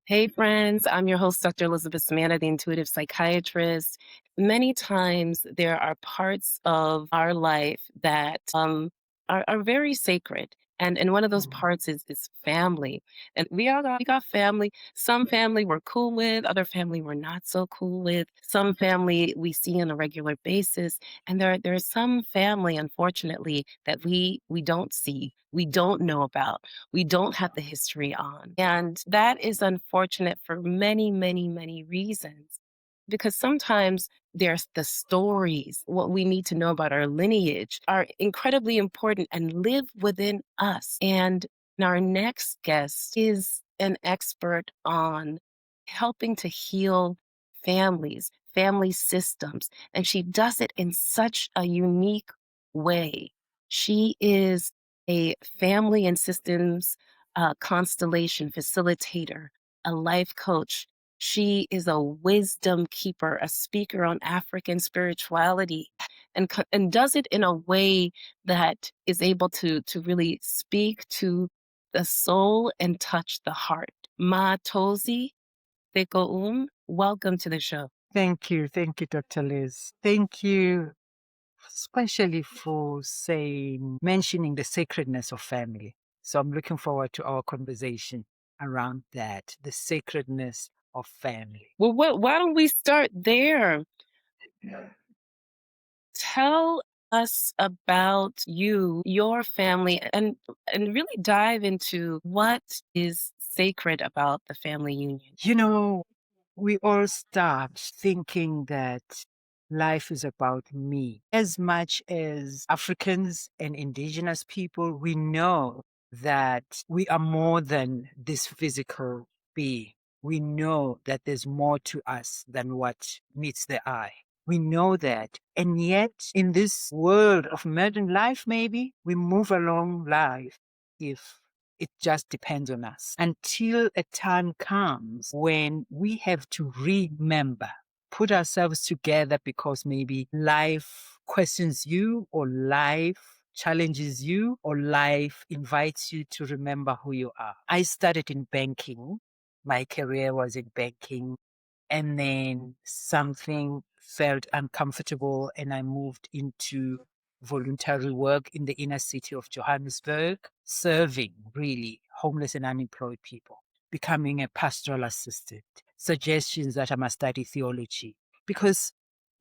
Hey, friends. I'm your host, Dr. Elizabeth Ssemanda, the intuitive psychiatrist. Many times there are parts of our life that are very sacred. And one of those parts is family. And we got family. Some family we're cool with, other family we're not so cool with. Some family we see on a regular basis. And there's some family, unfortunately, that we don't see, we don't know about, we don't have the history on. And that is unfortunate for many, many, many reasons. Because sometimes there's the stories, what we need to know about our lineage are incredibly important and live within us. And our next guest is an expert on helping to heal families, family systems, and she does it in such a unique way. She is a family and systems constellation facilitator, a life coach. She is a wisdom keeper, a speaker on African spirituality, and does it in a way that is able to really speak to the soul and touch the heart. Ma Toli, welcome to the show. Thank you. Thank you, Dr. Liz. Thank you, especially for mentioning the sacredness of family. So I'm looking forward to our conversation around that, the sacredness of family. Well, why don't we start there? Tell us about you, your family, and really dive into what is sacred about the family union. You know, we all start thinking that life is about me. As much as Africans and indigenous people, we know that we are more than this physical being. We know that there's more to us than what meets the eye. We know that. And yet, in this world of modern life, maybe we move along life if it just depends on us until a time comes when we have to remember, put ourselves together because maybe life questions you or life challenges you or life invites you to remember who you are. I started in banking. My career was in banking. And then something felt uncomfortable and I moved into voluntary work in the inner city of Johannesburg, serving really homeless and unemployed people, becoming a pastoral assistant, suggestions that I must study theology because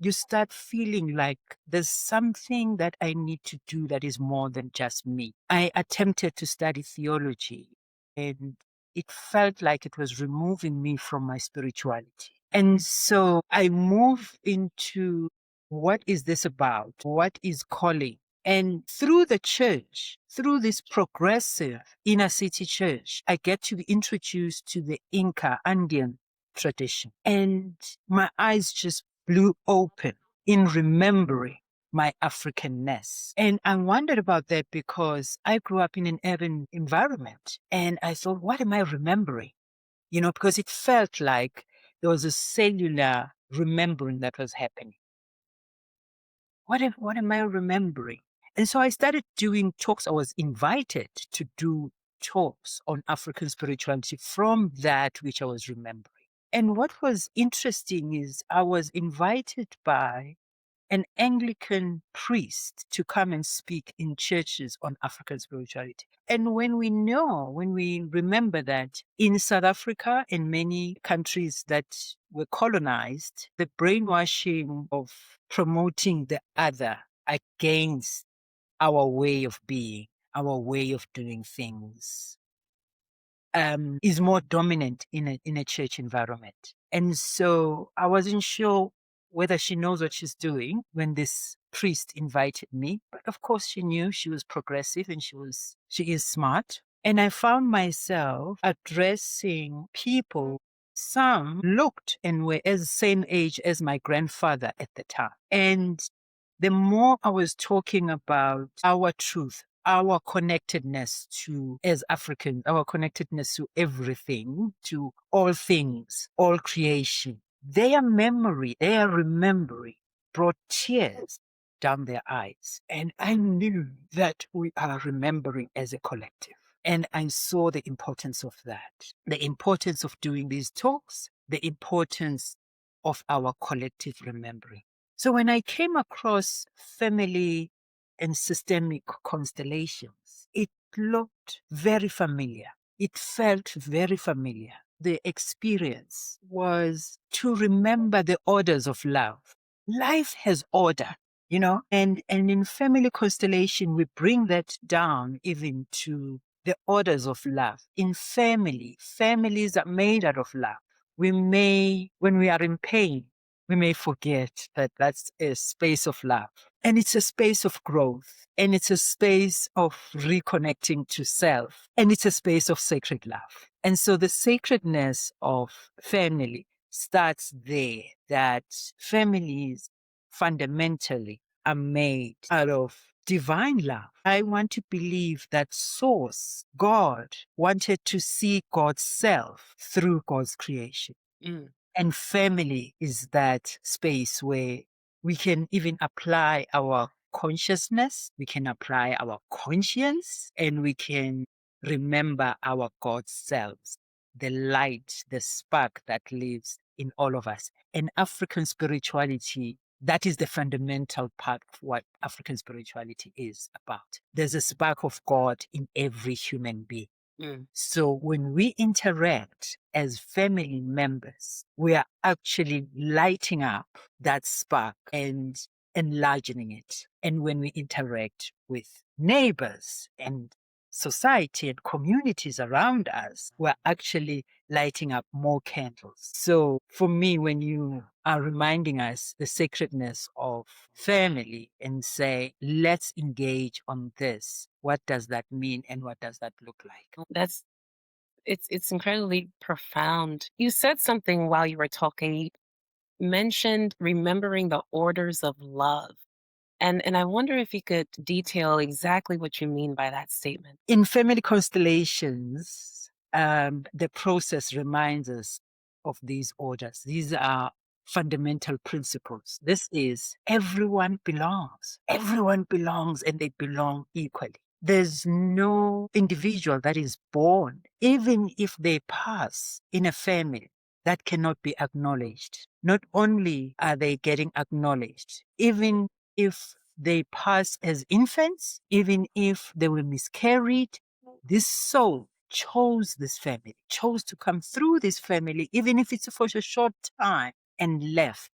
you start feeling like there's something that I need to do that is more than just me. I attempted to study theology and it felt like it was removing me from my spirituality. And so I moved into what is this about? What is calling? And through the church, through this progressive inner city church, I get to be introduced to the Inca Andean tradition. And my eyes just blew open in remembering my Africanness. And I wondered about that because I grew up in an urban environment and I thought, what am I remembering? Because it felt like there was a cellular remembering that was happening. What am I remembering? And so I started doing talks. I was invited to do talks on African spirituality from that which I was remembering. And what was interesting is I was invited by an Anglican priest to come and speak in churches on African spirituality. And when we remember that in South Africa and many countries that were colonized, the brainwashing of promoting the other against our way of being, our way of doing things, is more dominant in a church environment. And so I wasn't sure whether she knows what she's doing when this priest invited me. But of course she knew. She was progressive and she is smart. And I found myself addressing people. Some looked and were as the same age as my grandfather at the time. And the more I was talking about our truth, our connectedness to, as Africans, our connectedness to everything, to all things, all creation, their memory, their remembering brought tears down their eyes. And I knew that we are remembering as a collective. And I saw the importance of that, the importance of doing these talks, the importance of our collective remembering. So when I came across family and systemic constellations, it looked very familiar. It felt very familiar. The experience was to remember the orders of love. Life has order, and in family constellation, we bring that down even to the orders of love. In family, families are made out of love. When we are in pain, we may forget that that's a space of love. And it's a space of growth. And it's a space of reconnecting to self. And it's a space of sacred love. And so the sacredness of family starts there, that families fundamentally are made out of divine love. I want to believe that Source, God, wanted to see God's self through God's creation. Mm. And family is that space where we can even apply our consciousness, we can apply our conscience, and we can remember our God selves, the light, the spark that lives in all of us. And African spirituality, that is the fundamental part of what African spirituality is about. There's a spark of God in every human being. Mm. So when we interact as family members, we are actually lighting up that spark and enlarging it. And when we interact with neighbors and society and communities around us, we're actually lighting up more candles. So for me, when you are reminding us the sacredness of family and say, let's engage on this, what does that mean and what does that look like? That's it's incredibly profound. You said something while you were talking. You mentioned remembering the orders of love. And I wonder if you could detail exactly what you mean by that statement. In family constellations, the process reminds us of these orders. These are fundamental principles. This is everyone belongs, and they belong equally. There's no individual that is born, even if they pass in a family, that cannot be acknowledged. Not only are they getting acknowledged, even if they pass as infants, even if they were miscarried, this soul chose this family, chose to come through this family, even if it's for a short time, and left.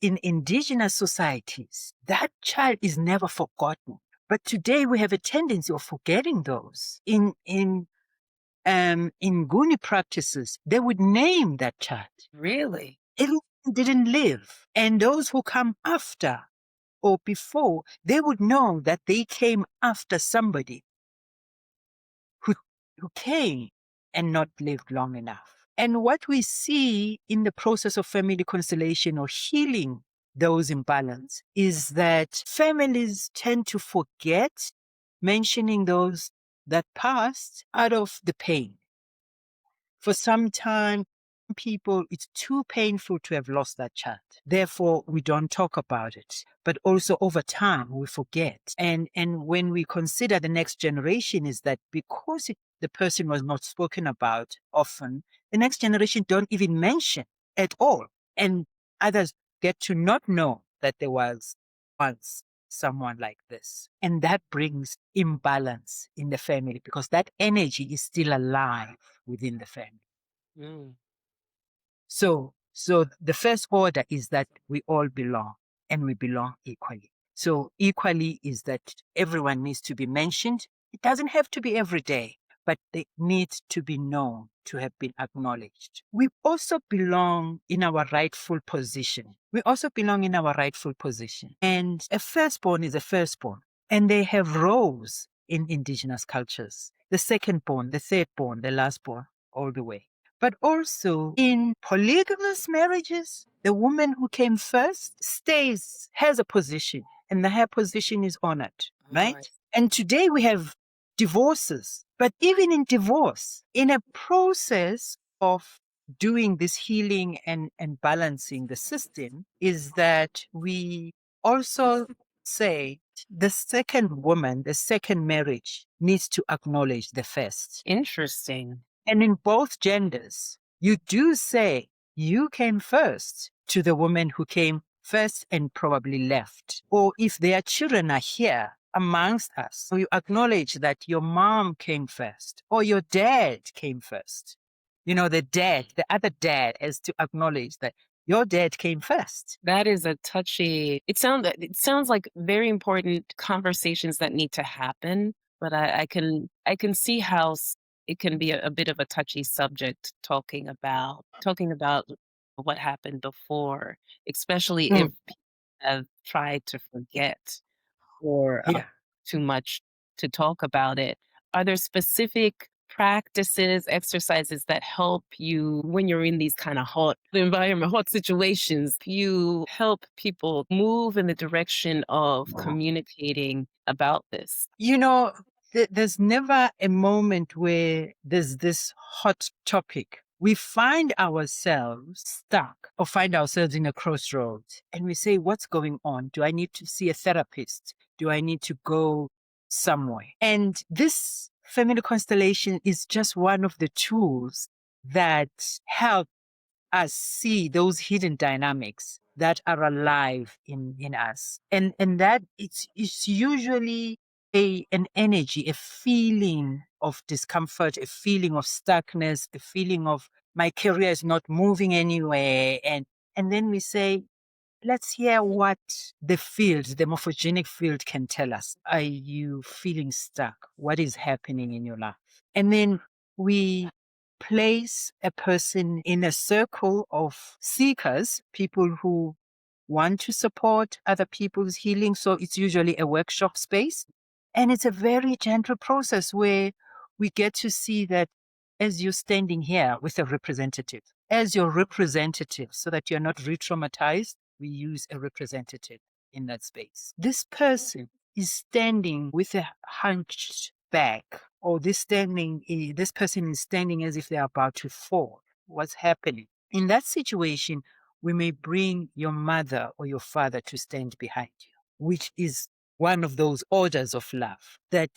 In indigenous societies, that child is never forgotten. But today we have a tendency of forgetting those. In Guni practices, they would name that child. Really? It didn't live. And those who come after or before, they would know that they came after somebody who, who came and not lived long enough. And what we see in the process of family constellation or healing those imbalances is that families tend to forget mentioning those that passed out of the pain. For some time, people, it's too painful to have lost that child. Therefore, we don't talk about it. But also over time, we forget. And when we consider the next generation, is that because the person was not spoken about often, the next generation don't even mention at all. And others get to not know that there was once someone like this. And that brings imbalance in the family because that energy is still alive within the family. Mm. So the first order is that we all belong and we belong equally. So equally is that everyone needs to be mentioned. It doesn't have to be every day, but they need to be known to have been acknowledged. We also belong in our rightful position. And a firstborn is a firstborn. And they have roles in indigenous cultures. The secondborn, the thirdborn, the lastborn, all the way. But also in polygamous marriages, the woman who came first has a position, and her position is honored, right? Right. And today we have divorces, but even in divorce, in a process of doing this healing and balancing the system, is that we also say the second woman, the second marriage needs to acknowledge the first. Interesting. And in both genders, you do say you came first to the woman who came first and probably left. Or if their children are here amongst us, so you acknowledge that your mom came first or your dad came first. You know, the other dad has to acknowledge that your dad came first. That is a touchy it sounds like very important conversations that need to happen, but I can see how it can be a bit of a touchy subject talking about what happened before, especially if Mm, people have tried to forget or yeah. too much to talk about it. Are there specific practices, exercises that help you when you're in these kind of hot environment, hot situations? You help people move in the direction of communicating about this. You know, there's never a moment where there's this hot topic. We find ourselves stuck or find ourselves in a crossroads and we say, what's going on? Do I need to see a therapist? Do I need to go somewhere? And this family constellation is just one of the tools that help us see those hidden dynamics that are alive in us. And that it's usually an energy, a feeling of discomfort, a feeling of stuckness, a feeling of my career is not moving anywhere. And then we say, let's hear what the field, the morphogenic field can tell us. Are you feeling stuck? What is happening in your life? And then we place a person in a circle of seekers, people who want to support other people's healing. So it's usually a workshop space. And it's a very gentle process where we get to see that as you're standing here with a representative, as your representative, so that you're not re traumatized, we use a representative in that space. This person is standing with a hunched back, or this person is standing as if they're about to fall. What's happening? In that situation, we may bring your mother or your father to stand behind you, which is one of those orders of love that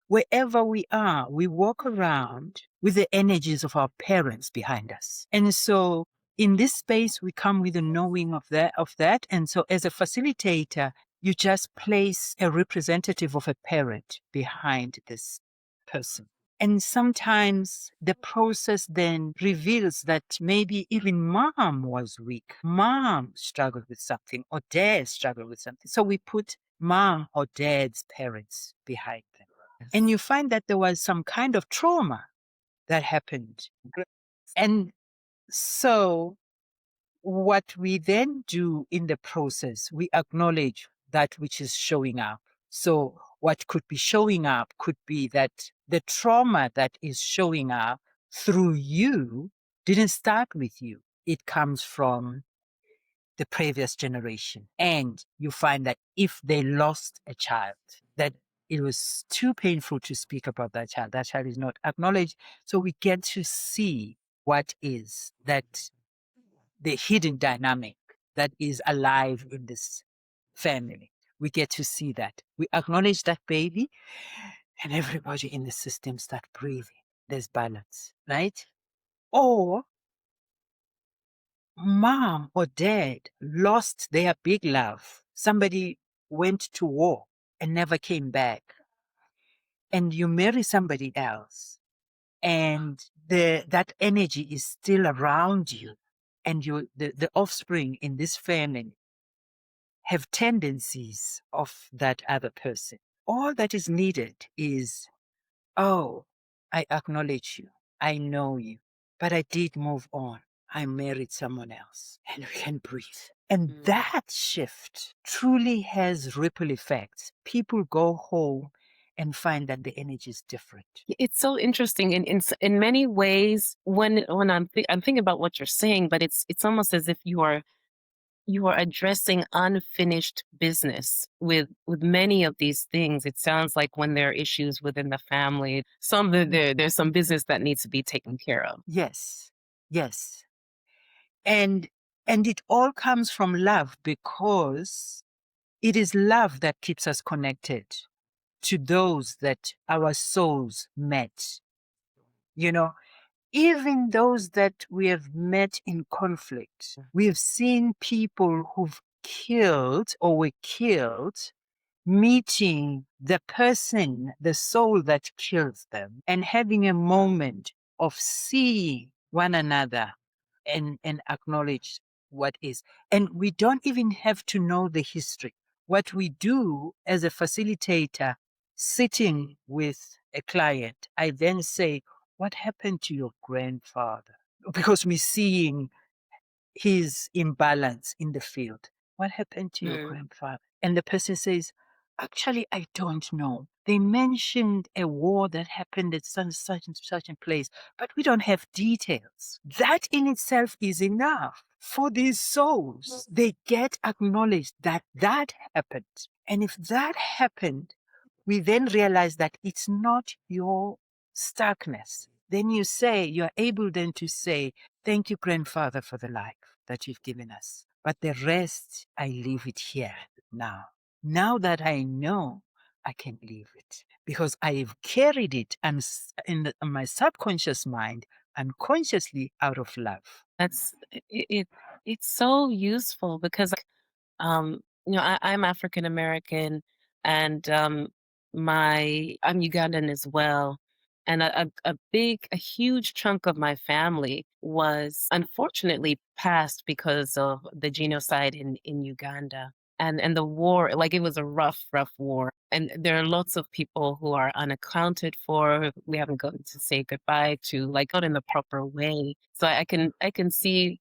wherever we are, we walk around with the energies of our parents behind us. And so in this space, we come with a knowing of that. And so as a facilitator, you just place a representative of a parent behind this person. And sometimes the process then reveals that maybe even mom was weak. Mom struggled with something or dad struggled with something. So we put mom or dad's parents behind them. And Yes. you find that there was some kind of trauma that happened. And so what we then do in the process, we acknowledge that which is showing up. So what could be showing up could be that the trauma that is showing up through you didn't start with you. It comes from the previous generation. And you find that if they lost a child, that it was too painful to speak about that child is not acknowledged. So we get to see what is that the hidden dynamic that is alive in this family. We get to see that. We acknowledge that baby, and everybody in the system start breathing. There's balance, right? Or mom or dad lost their big love. Somebody went to war and never came back. And you marry somebody else, and that energy is still around you. And the offspring in this family have tendencies of that other person. All that is needed is, oh, I acknowledge you. I know you, but I did move on. I married someone else and we can breathe. And Mm. that shift truly has ripple effects. People go home and find that the energy is different. It's so interesting in many ways when I'm thinking about what you're saying, but it's almost as if you are addressing unfinished business with many of these things. It sounds like when there are issues within the family, there's some business that needs to be taken care of. Yes, yes. And it all comes from love because It is love that keeps us connected to those that our souls met. You know, even those that we have met in conflict, we have seen people who've killed or were killed meeting the person, the soul that kills them, and having a moment of seeing one another and acknowledge what is. And we don't even have to know the history. What we do as a facilitator, sitting with a client, I then say, what happened to your grandfather? Because we're seeing his imbalance in the field. What happened to your Mm. grandfather? And the person says, actually, I don't know. They mentioned a war that happened at such and such a place, but we don't have details. That in itself is enough for these souls. They get acknowledged that that happened. And if that happened, we then realize that it's not your stuckness. Then you're able then to say, thank you, grandfather, for the life that you've given us. But the rest, I leave it here now. Now that I know, I can leave it because I've carried it and in my subconscious mind unconsciously out of love. That's it's so useful because I'm African American and I'm Ugandan as well. And a huge chunk of my family was unfortunately passed because of the genocide in Uganda. And the war, like it was a rough war. And there are lots of people who are unaccounted for. We haven't gotten to say goodbye to, like not in the proper way. So I can see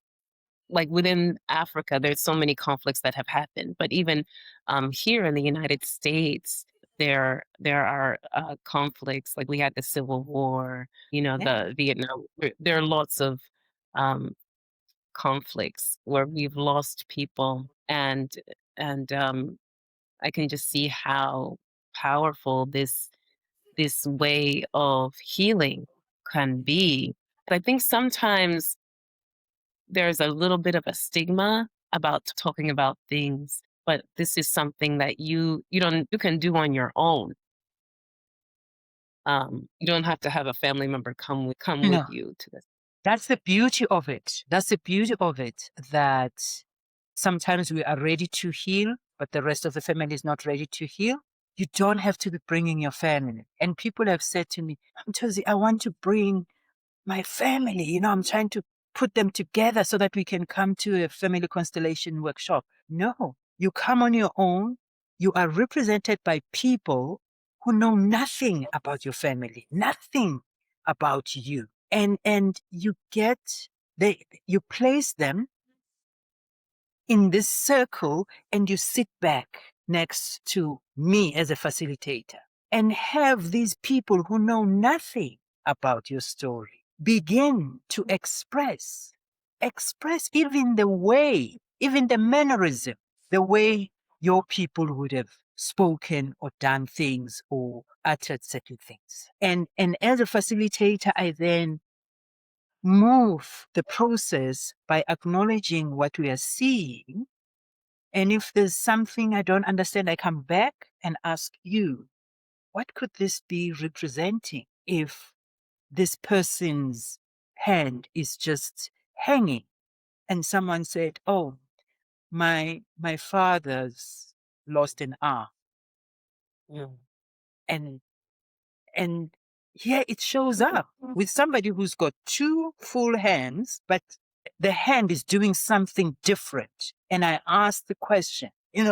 like within Africa, there's so many conflicts that have happened. But even here in the United States, there are conflicts. Like we had the Civil War, Yeah. the Vietnam. There are lots of um, conflicts where we've lost people, and I can just see how powerful this way of healing can be. I think sometimes there's a little bit of a stigma about talking about things, but this is something that you can do on your own. You don't have to have a family member come with No, you to this. that's the beauty of it. That's the beauty of it, that sometimes we are ready to heal, but the rest of the family is not ready to heal. You don't have to be bringing your family. And people have said to me, Josie, I want to bring my family. I'm trying to put them together so that we can come to a family constellation workshop. No, you come on your own. You are represented by people who know nothing about your family, nothing about you. And you place them in this circle and you sit back next to me as a facilitator and have these people who know nothing about your story begin to express even even the mannerism, the way your people would have spoken or done things or uttered certain things. And as a facilitator, I then move the process by acknowledging what we are seeing. And if there's something I don't understand, I come back and ask you, what could this be representing if this person's hand is just hanging? And someone said, oh, my father's lost an arm. Mm. And And here it shows up with somebody who's got two full hands, but the hand is doing something different. And I ask the question,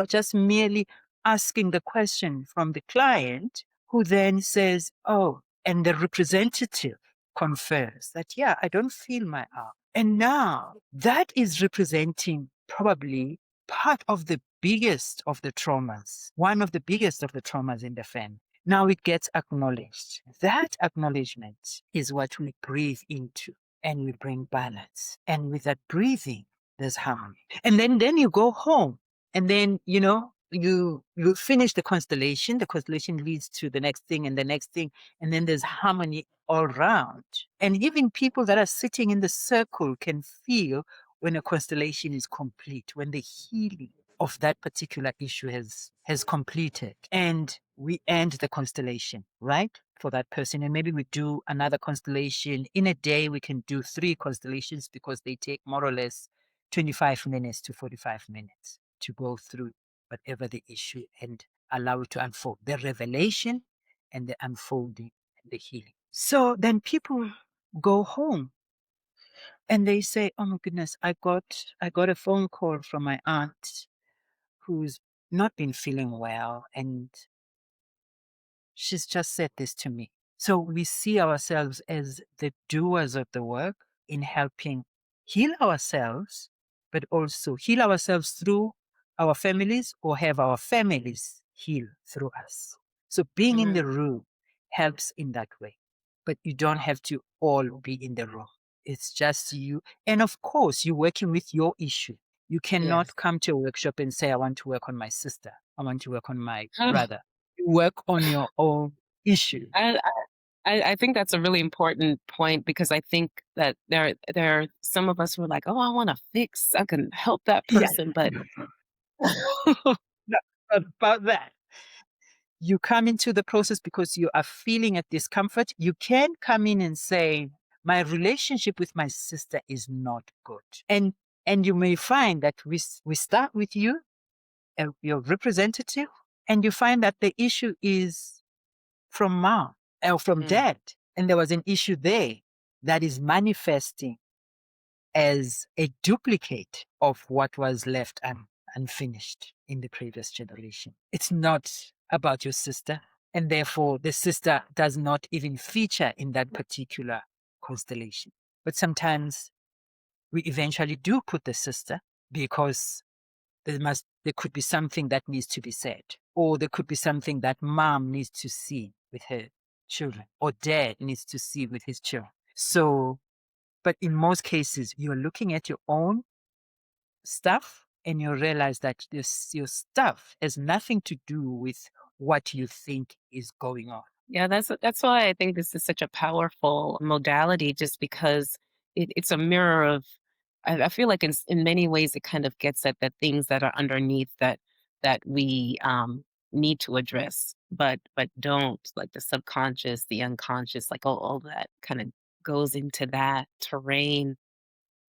just merely asking the question from the client, who then says, oh, and the representative confirms that, yeah, I don't feel my arm. And now that is representing probably part of the biggest of the traumas, one of the biggest of the traumas in the family. Now it gets acknowledged. That acknowledgement is what we breathe into and we bring balance. And with that breathing, there's harmony. And then you go home and then, you finish the constellation. The constellation leads to the next thing and the next thing. And then there's harmony all around. And even people that are sitting in the circle can feel when a constellation is complete, when the healing of that particular issue has completed, and we end the constellation, right? For that person. And maybe we do another constellation. In a day, we can do 3 constellations because they take more or less 25 minutes to 45 minutes to go through whatever the issue and allow it to unfold. The revelation and the unfolding and the healing. So then people go home and they say, "Oh my goodness, I got a phone call from my aunt who's not been feeling well, and she's just said this to me." So we see ourselves as the doers of the work in helping heal ourselves, but also heal ourselves through our families or have our families heal through us. So being in the Mm, room helps in that way, but you don't have to all be in the room. It's just you. And of course, you're working with your issue. You yes. cannot come to a workshop and say, "I want to work on my sister. I want to work on my brother." You work on your own issue. I, I think that's a really important point because I think that there are some of us who are like, oh, I want to fix, I can help that Yeah. person, but No, not about that. You come into the process because you are feeling a discomfort. You can come in and say, "My relationship with my sister is not good." And you may find that we start with you, your representative, and you find that the issue is from mom or from Mm, dad. And there was an issue there that is manifesting as a duplicate of what was left unfinished in the previous generation. It's not about your sister, and therefore the sister does not even feature in that particular constellation. But sometimes we eventually do put the sister because there could be something that needs to be said, or there could be something that mom needs to see with her children, or dad needs to see with his children. So, but in most cases, you're looking at your own stuff and you realize that your stuff has nothing to do with what you think is going on. yeah, that's why I think this is such a powerful modality, just because it's a mirror of. I feel like in many ways it kind of gets at the things that are underneath that we need to address, but don't, like the subconscious, the unconscious, like all that kind of goes into that terrain.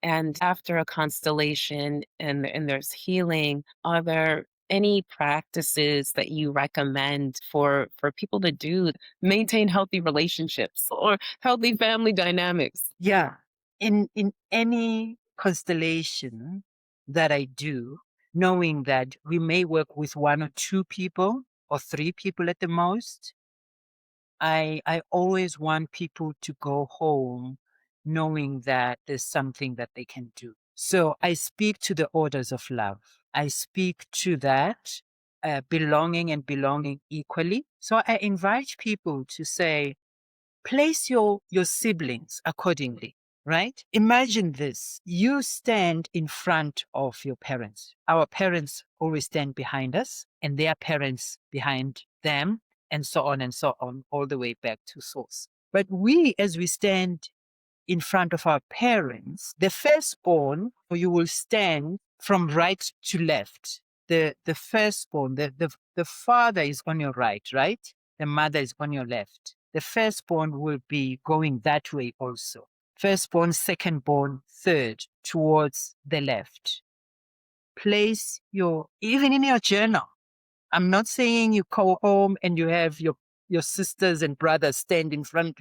And after a constellation and there's healing, are there any practices that you recommend for people to do maintain healthy relationships or healthy family dynamics? Yeah. In any constellation that I do, knowing that we may work with 1 or 2 people or 3 people at the most, I always want people to go home knowing that there's something that they can do. So I speak to the orders of love. I speak to that belonging and belonging equally. So I invite people to say, place your siblings accordingly, right? Imagine this. You stand in front of your parents. Our parents always stand behind us and their parents behind them, and so on, all the way back to source. But we, as we stand in front of our parents, the firstborn, or you will stand from right to left. The firstborn, the father is on your right, right? The mother is on your left. The firstborn will be going that way also. Firstborn, secondborn, third towards the left. Place even in your journal. I'm not saying you go home and you have your sisters and brothers stand in front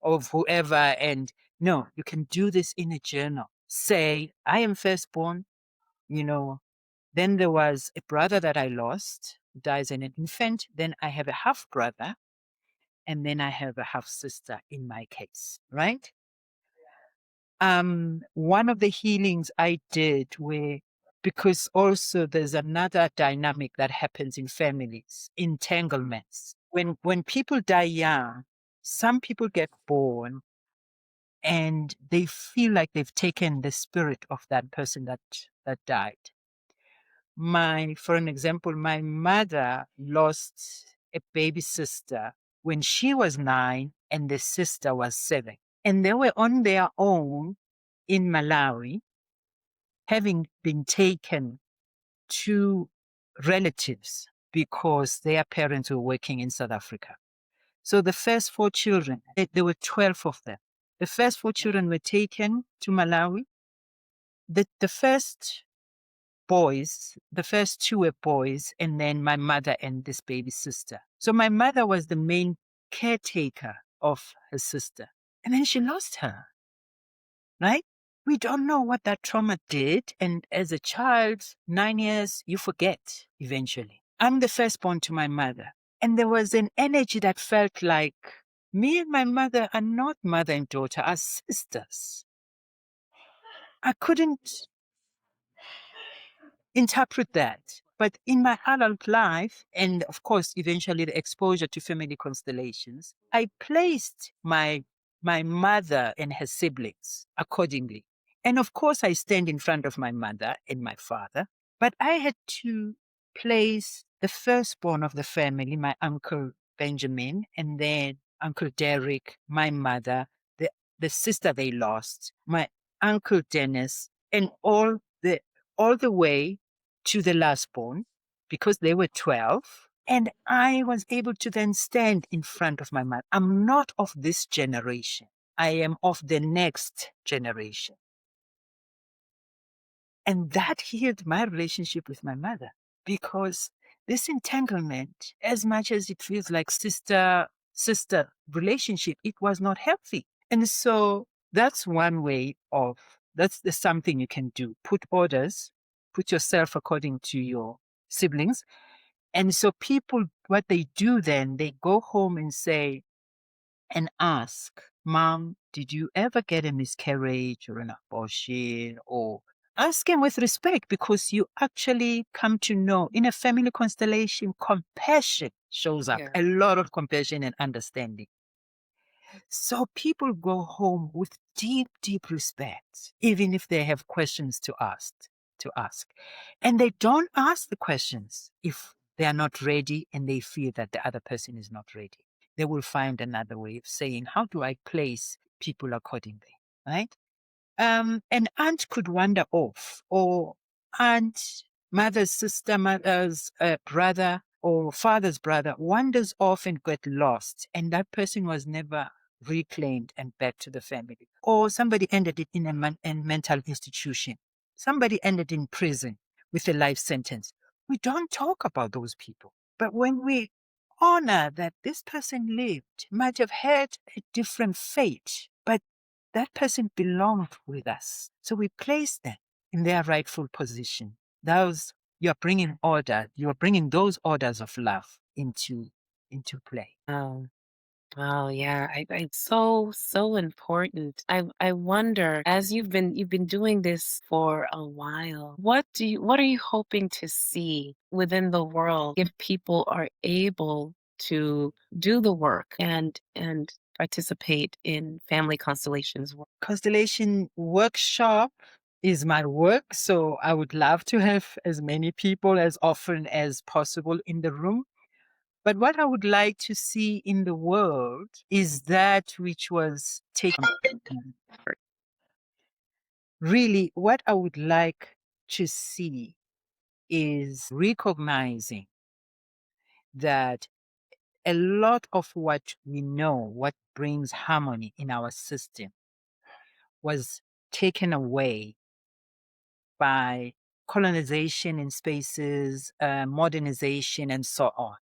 of whoever, and no, you can do this in a journal. Say, "I am firstborn, you know, then there was a brother that I lost, dies an infant, then I have a half brother, and then I have a half sister in my case," right? One of the healings I did where, because also there's another dynamic that happens in families, entanglements. When people die young, some people get born and they feel like they've taken the spirit of that person that died. For an example, my mother lost a baby sister when she was 9 and the sister was 7. And they were on their own in Malawi, having been taken two relatives because their parents were working in South Africa. So the first four children, there were 12 of them. The first four children were taken to Malawi. The first boys, the first two were boys, and then my mother and this baby sister. So my mother was the main caretaker of her sister. And then she lost her, right? We don't know what that trauma did. And as a child, 9 years, you forget eventually. I'm the firstborn to my mother. And there was an energy that felt like me and my mother are not mother and daughter, are sisters. I couldn't interpret that. But in my adult life, and of course, eventually the exposure to family constellations, I placed my mother and her siblings accordingly. And of course, I stand in front of my mother and my father, but I had to place the firstborn of the family, my uncle Benjamin, and then Uncle Derek, my mother, the sister they lost, my uncle Dennis, and all the way to the last born because they were 12. And I was able to then stand in front of my mother. I'm not of this generation. I am of the next generation. And that healed my relationship with my mother because this entanglement, as much as it feels like sister relationship, it was not healthy. And so that's one way of, that's the something you can do. Put orders, put yourself according to your siblings. And so people, what they do then, they go home and say, and ask, Mom, did you ever get a miscarriage or an abortion? Or ask him with respect because you actually come to know in a family constellation, compassion shows up, Yeah. a lot of compassion and understanding. So people go home with deep, deep respect, even if they have questions to ask. And they don't ask the questions if they are not ready and they feel that the other person is not ready. They will find another way of saying, how do I place people accordingly? Right? An aunt could wander off, or aunt, mother's sister, mother's brother, or father's brother wanders off and get lost, and that person was never reclaimed and back to the family. Or somebody ended it in a mental institution. Somebody ended in prison with a life sentence. We don't talk about those people. But when we honor that this person lived, might have had a different fate, but that person belonged with us. So we place them in their rightful position. Those you're bringing order, you're bringing those orders of love into play. Oh. Oh yeah, it's so important. I wonder, as you've been doing this for a while, what are you hoping to see within the world if people are able to do the work and participate in family constellations work? Constellation workshop is my work, so I would love to have as many people as often as possible in the room. But what I would like to see in the world is that which was taken. Really, what I would like to see is recognizing that a lot of what we know, what brings harmony in our system, was taken away by colonization in spaces, modernization, and so on.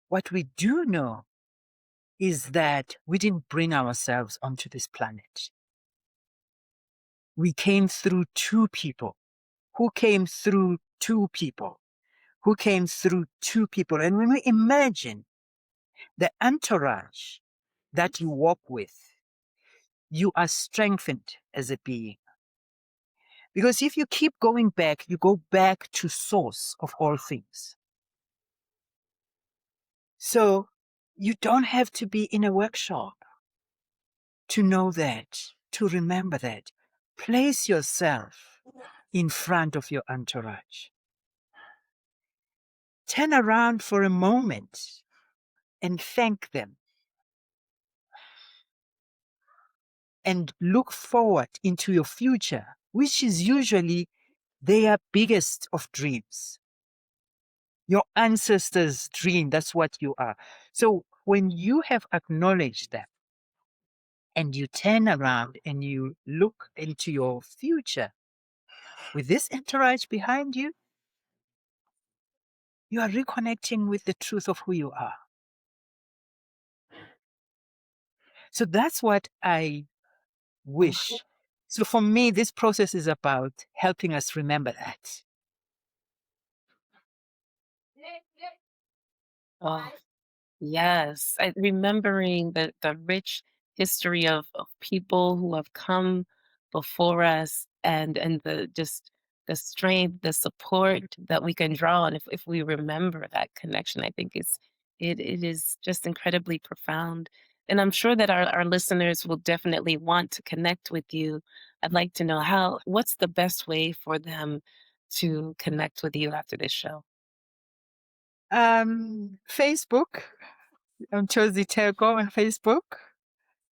What we do know is that we didn't bring ourselves onto this planet. We came through two people who came through two people who came through two people. And when we imagine the entourage that you walk with, you are strengthened as a being. Because if you keep going back, you go back to source of all things. So you don't have to be in a workshop to know that, to remember that. Place yourself in front of your entourage. Turn around for a moment and thank them. And look forward into your future, which is usually their biggest of dreams. Your ancestors' dream, that's what you are. So when you have acknowledged that and you turn around and you look into your future with this entourage behind you, you are reconnecting with the truth of who you are. So that's what I wish. So for me, this process is about helping us remember that. Oh, yes, remembering the rich history of people who have come before us, and the just the strength, the support that we can draw on if we remember that connection, I think it is just incredibly profound. And I'm sure that our listeners will definitely want to connect with you. I'd like to know what's the best way for them to connect with you after this show? Facebook, I'm Tozi Telco on Facebook,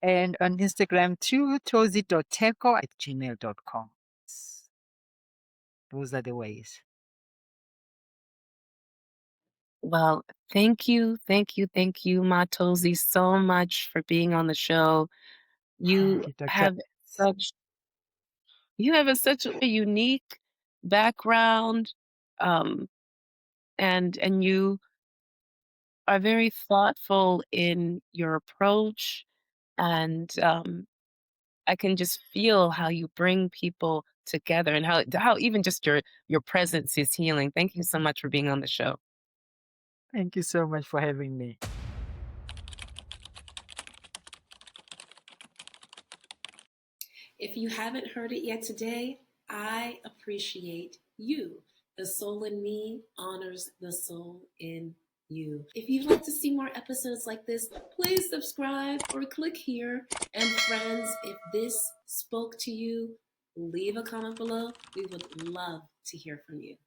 and on Instagram too, tozi.telco@gmail.com. Those are the ways. Well, thank you, Ma Toli, so much for being on the show. You Thank you, Dr. have such such a unique background, um, and you are very thoughtful in your approach, and I can just feel how you bring people together, and how even just your presence is healing. Thank you so much for being on the show. Thank you so much for having me. If you haven't heard it yet today, I appreciate you. The soul in me honors the soul in you. If you'd like to see more episodes like this, please subscribe or click here. And friends, if this spoke to you, leave a comment below. We would love to hear from you.